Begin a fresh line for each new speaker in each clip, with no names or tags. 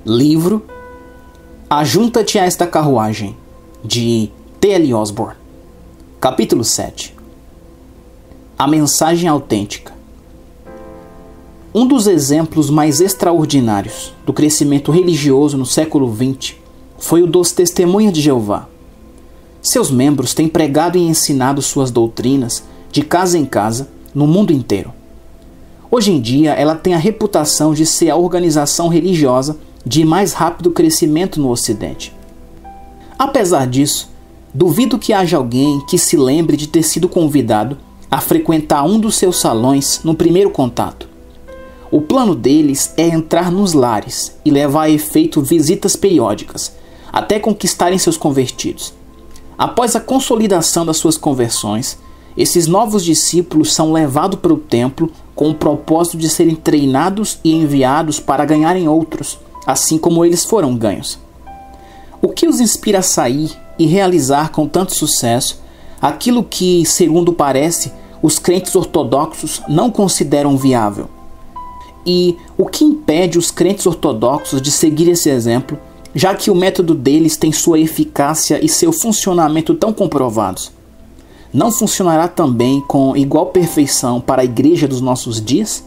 Livro Ajunta-te a esta carruagem, de T.L. Osborne. Capítulo 7. A mensagem autêntica. Um dos exemplos mais extraordinários do crescimento religioso no século XX foi o dos Testemunhas de Jeová. Seus membros têm pregado e ensinado suas doutrinas de casa em casa no mundo inteiro. Hoje em dia, ela tem a reputação de ser a organização religiosa de mais rápido crescimento no Ocidente. Apesar disso, duvido que haja alguém que se lembre de ter sido convidado a frequentar um dos seus salões no primeiro contato. O plano deles é entrar nos lares e levar a efeito visitas periódicas, até conquistarem seus convertidos. Após a consolidação das suas conversões, esses novos discípulos são levados para o templo com o propósito de serem treinados e enviados para ganharem outros, assim como eles foram ganhos. O que os inspira a sair e realizar com tanto sucesso aquilo que, segundo parece, os crentes ortodoxos não consideram viável? E o que impede os crentes ortodoxos de seguir esse exemplo, já que o método deles tem sua eficácia e seu funcionamento tão comprovados? Não funcionará também com igual perfeição para a igreja dos nossos dias?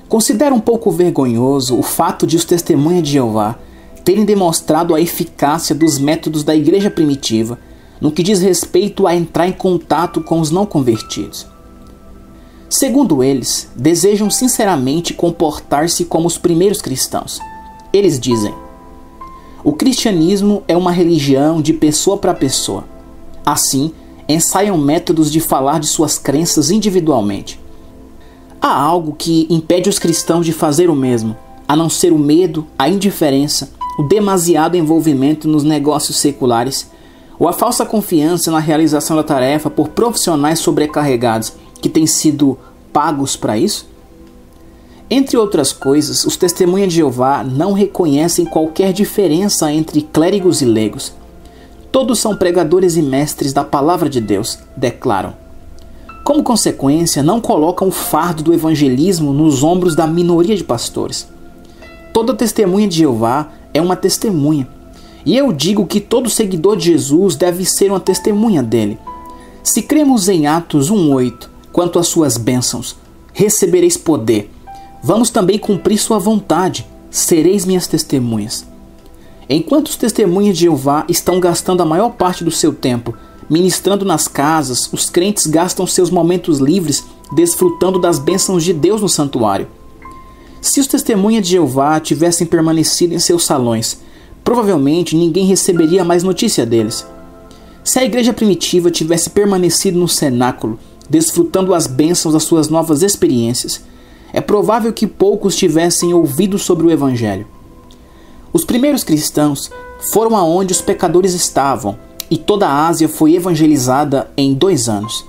Considero um pouco vergonhoso o fato de os Testemunhas de Jeová terem demonstrado a eficácia dos métodos da igreja primitiva no que diz respeito a entrar em contato com os não convertidos. Segundo eles, desejam sinceramente comportar-se como os primeiros cristãos. Eles dizem: o cristianismo é uma religião de pessoa para pessoa. Assim, ensaiam métodos de falar de suas crenças individualmente. Há algo que impede os cristãos de fazer o mesmo, a não ser o medo, a indiferença, o demasiado envolvimento nos negócios seculares, ou a falsa confiança na realização da tarefa por profissionais sobrecarregados que têm sido pagos para isso? Entre outras coisas, os Testemunhas de Jeová não reconhecem qualquer diferença entre clérigos e leigos. Todos são pregadores e mestres da palavra de Deus, declaram. Como consequência, não colocam o fardo do evangelismo nos ombros da minoria de pastores. Toda testemunha de Jeová é uma testemunha. E eu digo que todo seguidor de Jesus deve ser uma testemunha dele. Se cremos em Atos 1:8, quanto às suas bênçãos, recebereis poder. Vamos também cumprir sua vontade, sereis minhas testemunhas. Enquanto os Testemunhas de Jeová estão gastando a maior parte do seu tempo ministrando nas casas, os crentes gastam seus momentos livres desfrutando das bênçãos de Deus no santuário. Se os Testemunhas de Jeová tivessem permanecido em seus salões, provavelmente ninguém receberia mais notícia deles. Se a igreja primitiva tivesse permanecido no cenáculo, desfrutando as bênçãos das suas novas experiências, é provável que poucos tivessem ouvido sobre o Evangelho. Os primeiros cristãos foram aonde os pecadores estavam, e toda a Ásia foi evangelizada em 2 anos.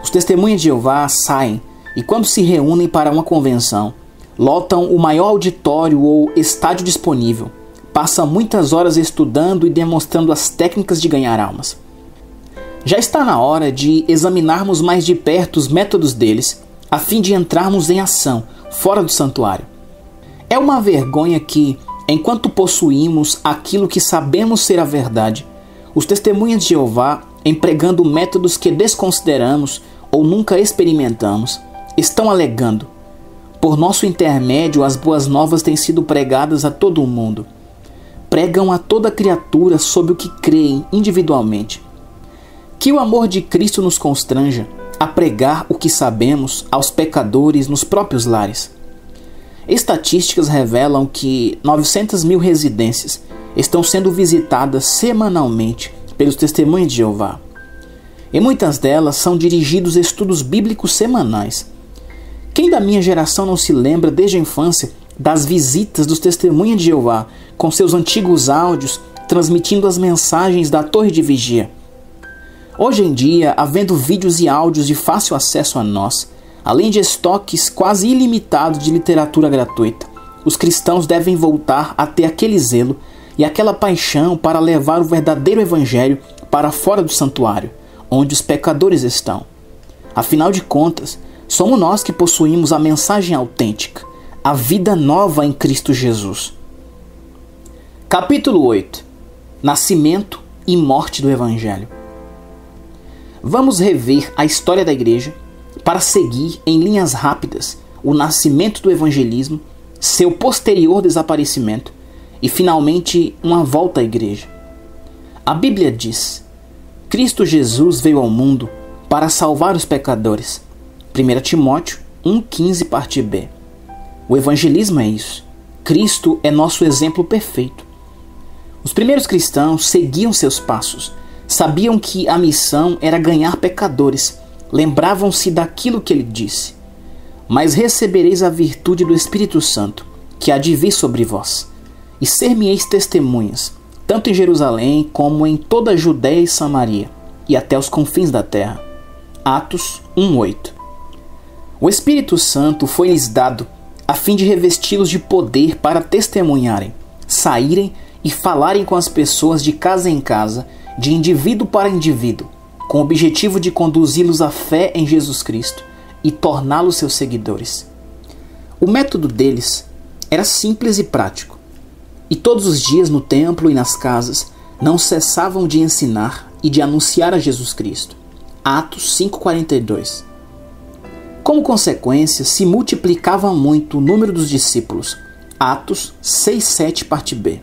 Os Testemunhas de Jeová saem e, quando se reúnem para uma convenção, lotam o maior auditório ou estádio disponível, passam muitas horas estudando e demonstrando as técnicas de ganhar almas. Já está na hora de examinarmos mais de perto os métodos deles, a fim de entrarmos em ação, fora do santuário. É uma vergonha que, enquanto possuímos aquilo que sabemos ser a verdade, os Testemunhas de Jeová, empregando métodos que desconsideramos ou nunca experimentamos, estão alegando: por nosso intermédio as boas novas têm sido pregadas a todo o mundo. Pregam a toda criatura sob o que creem individualmente. Que o amor de Cristo nos constranja a pregar o que sabemos aos pecadores nos próprios lares. Estatísticas revelam que 900 mil residências estão sendo visitadas semanalmente pelos Testemunhas de Jeová. E muitas delas são dirigidos estudos bíblicos semanais. Quem da minha geração não se lembra desde a infância das visitas dos Testemunhas de Jeová com seus antigos áudios transmitindo as mensagens da torre de vigia? Hoje em dia, havendo vídeos e áudios de fácil acesso a nós, além de estoques quase ilimitados de literatura gratuita, os cristãos devem voltar a ter aquele zelo e aquela paixão para levar o verdadeiro evangelho para fora do santuário, onde os pecadores estão. Afinal de contas, somos nós que possuímos a mensagem autêntica, a vida nova em Cristo Jesus. Capítulo 8. Nascimento e morte do Evangelho. Vamos rever a história da igreja para seguir em linhas rápidas o nascimento do evangelismo, seu posterior desaparecimento e finalmente uma volta à igreja. A Bíblia diz: Cristo Jesus veio ao mundo para salvar os pecadores. 1 Timóteo 1,15, parte B. O evangelismo é isso. Cristo é nosso exemplo perfeito. Os primeiros cristãos seguiam seus passos, sabiam que a missão era ganhar pecadores, lembravam-se daquilo que ele disse: Mas recebereis a virtude do Espírito Santo, que há de vir sobre vós, e ser-me-eis testemunhas, tanto em Jerusalém como em toda a Judéia e Samaria, e até os confins da terra. Atos 1,8. O Espírito Santo foi-lhes dado a fim de revesti-los de poder para testemunharem, saírem e falarem com as pessoas de casa em casa, de indivíduo para indivíduo, com o objetivo de conduzi-los à fé em Jesus Cristo e torná-los seus seguidores. O método deles era simples e prático, e todos os dias no templo e nas casas não cessavam de ensinar e de anunciar a Jesus Cristo. Atos 5,42. Como consequência, se multiplicava muito o número dos discípulos. Atos 6,7, parte B.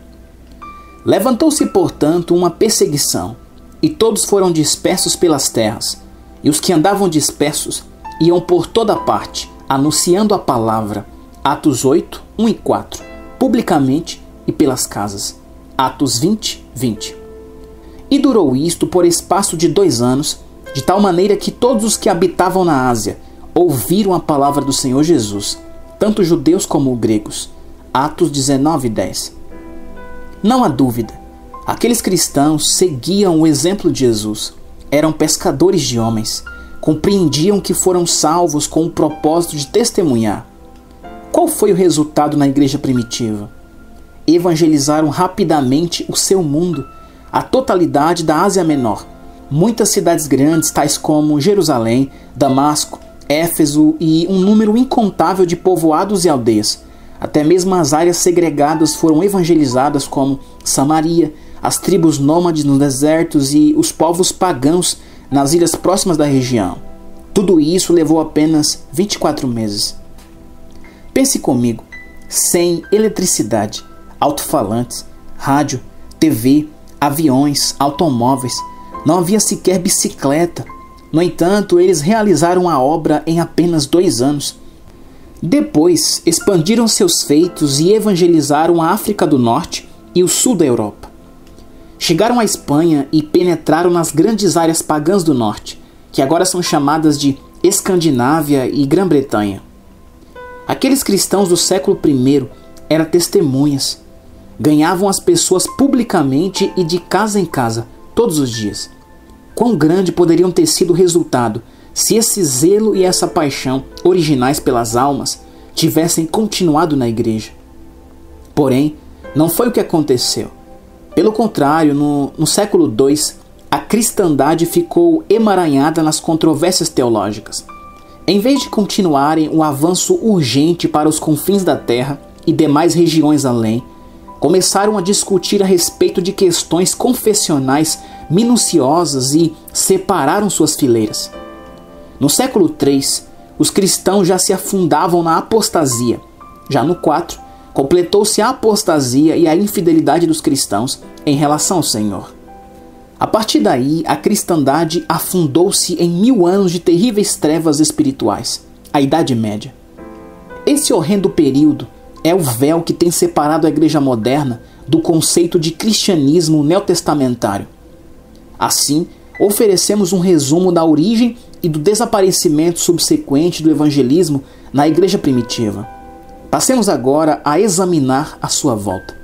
Levantou-se, portanto, uma perseguição, e todos foram dispersos pelas terras, e os que andavam dispersos iam por toda parte, anunciando a palavra. Atos 8, 1 e 4, publicamente e pelas casas. Atos 20, 20. E durou isto por espaço de 2 anos, de tal maneira que todos os que habitavam na Ásia ouviram a palavra do Senhor Jesus, tanto judeus como gregos. Atos 19, 10. Não há dúvida, aqueles cristãos seguiam o exemplo de Jesus, eram pescadores de homens, compreendiam que foram salvos com o propósito de testemunhar. Qual foi o resultado na igreja primitiva? Evangelizaram rapidamente o seu mundo, a totalidade da Ásia Menor, muitas cidades grandes tais como Jerusalém, Damasco, Éfeso e um número incontável de povoados e aldeias. Até mesmo as áreas segregadas foram evangelizadas, como Samaria, as tribos nômades nos desertos e os povos pagãos nas ilhas próximas da região. Tudo isso levou apenas 24 meses. Pense comigo, sem eletricidade, alto-falantes, rádio, TV, aviões, automóveis, não havia sequer bicicleta. No entanto, eles realizaram a obra em apenas 2 anos. Depois, expandiram seus feitos e evangelizaram a África do Norte e o sul da Europa. Chegaram à Espanha e penetraram nas grandes áreas pagãs do norte, que agora são chamadas de Escandinávia e Grã-Bretanha. Aqueles cristãos do século I eram testemunhas. Ganhavam as pessoas publicamente e de casa em casa, todos os dias. Quão grande poderiam ter sido o resultado se esse zelo e essa paixão originais pelas almas tivessem continuado na igreja. Porém, não foi o que aconteceu. Pelo contrário, no século II, a cristandade ficou emaranhada nas controvérsias teológicas. Em vez de continuarem o avanço urgente para os confins da terra e demais regiões além, começaram a discutir a respeito de questões confessionais minuciosas e separaram suas fileiras. No século III, os cristãos já se afundavam na apostasia. Já no IV, completou-se a apostasia e a infidelidade dos cristãos em relação ao Senhor. A partir daí, a cristandade afundou-se em 1000 anos de terríveis trevas espirituais, a Idade Média. Esse horrendo período é o véu que tem separado a igreja moderna do conceito de cristianismo neotestamentário. Assim, oferecemos um resumo da origem e do desaparecimento subsequente do evangelismo na igreja primitiva. Passemos agora a examinar a sua volta.